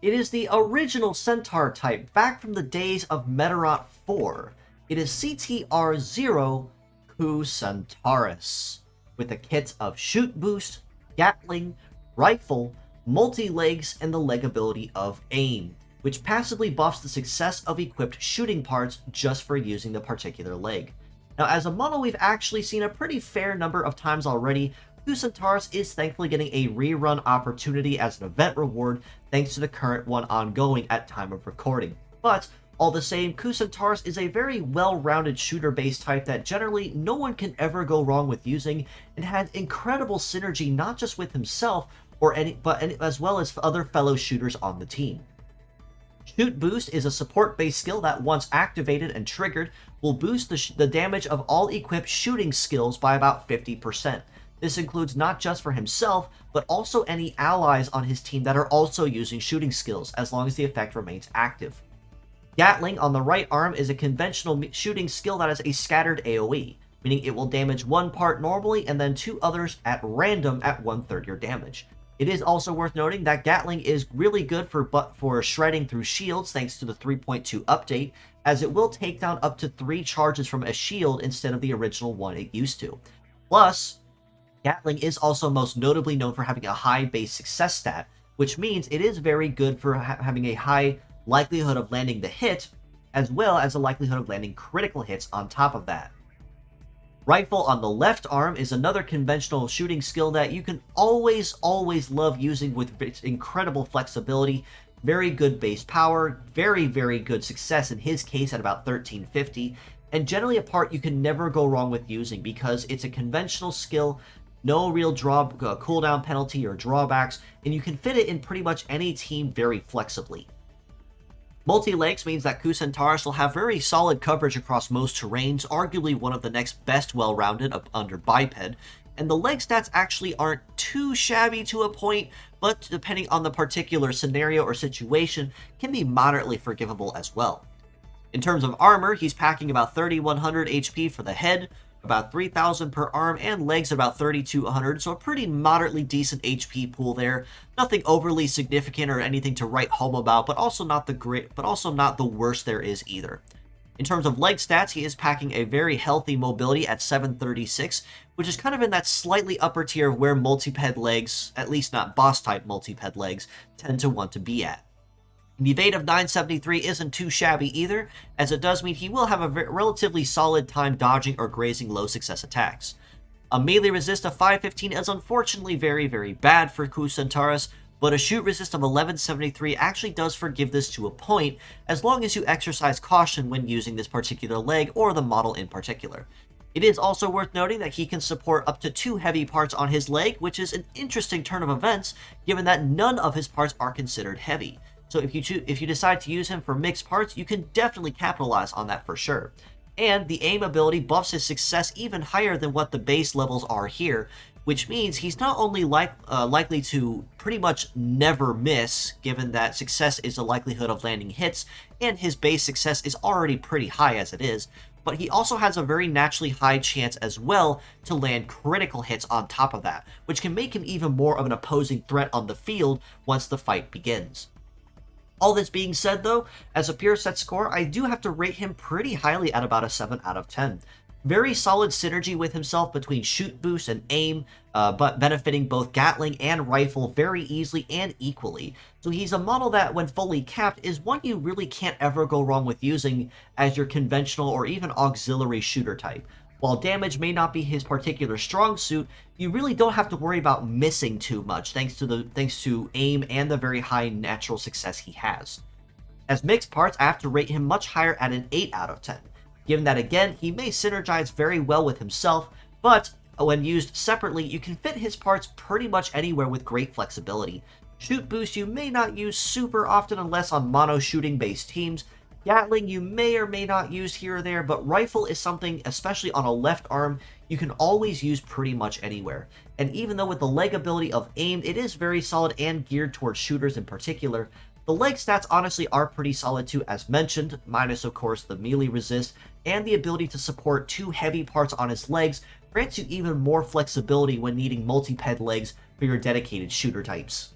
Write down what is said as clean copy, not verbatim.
It is the original Centaur type back from the days of Medarot 4. It is CTR00 Kuu-Centaurus, with a kit of shoot boost, Gatling, rifle, multi-legs, and the leg ability of aim, which passively buffs the success of equipped shooting parts just for using the particular leg. Now, as a model we've actually seen a pretty fair number of times already, Kuu-Centaurus is thankfully getting a rerun opportunity as an event reward thanks to the current one ongoing at time of recording. But all the same, Kuu-Centaurus is a very well-rounded shooter-based type that generally no one can ever go wrong with using, and has incredible synergy not just with himself as well as other fellow shooters on the team. Shoot Boost is a support-based skill that, once activated and triggered, will boost the damage of all equipped shooting skills by about 50%. This includes not just for himself, but also any allies on his team that are also using shooting skills, as long as the effect remains active. Gatling on the right arm is a conventional shooting skill that has a scattered AoE, meaning it will damage one part normally and then two others at random at 1/3 your damage. It is also worth noting that Gatling is really good for shredding through shields thanks to the 3.2 update, as it will take down up to 3 charges from a shield instead of the original one it used to. Plus, Gatling is also most notably known for having a high base success stat, which means it is very good for having a high likelihood of landing the hit, as well as a likelihood of landing critical hits on top of that. Rifle on the left arm is another conventional shooting skill that you can always love using with its incredible flexibility, very good base power, very good success in his case at about 1350, and generally a part you can never go wrong with using because it's a conventional skill, no real cooldown penalty or drawbacks, and you can fit it in pretty much any team very flexibly. Multi-legs means that Kuu-Centaurus will have very solid coverage across most terrains, arguably one of the next best well-rounded under biped, and the leg stats actually aren't too shabby to a point, but depending on the particular scenario or situation, can be moderately forgivable as well. In terms of armor, he's packing about 3100 HP for the head, about 3000 per arm, and legs about 3200, so a pretty moderately decent HP pool there. Nothing overly significant or anything to write home about, but also not the worst there is either. In terms of leg stats, he is packing a very healthy mobility at 736, which is kind of in that slightly upper tier of where multi-ped legs, at least not boss-type multi-ped legs, tend to want to be at. The evade of 973 isn't too shabby either, as it does mean he will have a relatively solid time dodging or grazing low success attacks. A melee resist of 515 is unfortunately very bad for Kuu-Centaurus, but a shoot resist of 1173 actually does forgive this to a point, as long as you exercise caution when using this particular leg or the model in particular. It is also worth noting that he can support up to 2 heavy parts on his leg, which is an interesting turn of events, given that none of his parts are considered heavy. So if you decide to use him for mixed parts, you can definitely capitalize on that for sure. And the aim ability buffs his success even higher than what the base levels are here, which means he's not only likely to pretty much never miss, given that success is the likelihood of landing hits, and his base success is already pretty high as it is, but he also has a very naturally high chance as well to land critical hits on top of that, which can make him even more of an opposing threat on the field once the fight begins. All this being said though, as a pure set score, I do have to rate him pretty highly at about a 7 out of 10. Very solid synergy with himself between shoot boost and aim, but benefiting both Gatling and rifle very easily and equally. So he's a model that, when fully capped, is one you really can't ever go wrong with using as your conventional or even auxiliary shooter type. While damage may not be his particular strong suit, you really don't have to worry about missing too much thanks to aim and the very high natural success he has. As mixed parts, I have to rate him much higher at an 8 out of 10. Given that again, he may synergize very well with himself, but when used separately, you can fit his parts pretty much anywhere with great flexibility. Shoot boost you may not use super often unless on mono shooting based teams. Gatling you may or may not use here or there, but rifle is something, especially on a left arm, you can always use pretty much anywhere. And even though with the leg ability of aim, it is very solid and geared towards shooters in particular, the leg stats honestly are pretty solid too, as mentioned, minus of course the melee resist, and the ability to support 2 heavy parts on his legs grants you even more flexibility when needing multi-ped legs for your dedicated shooter types.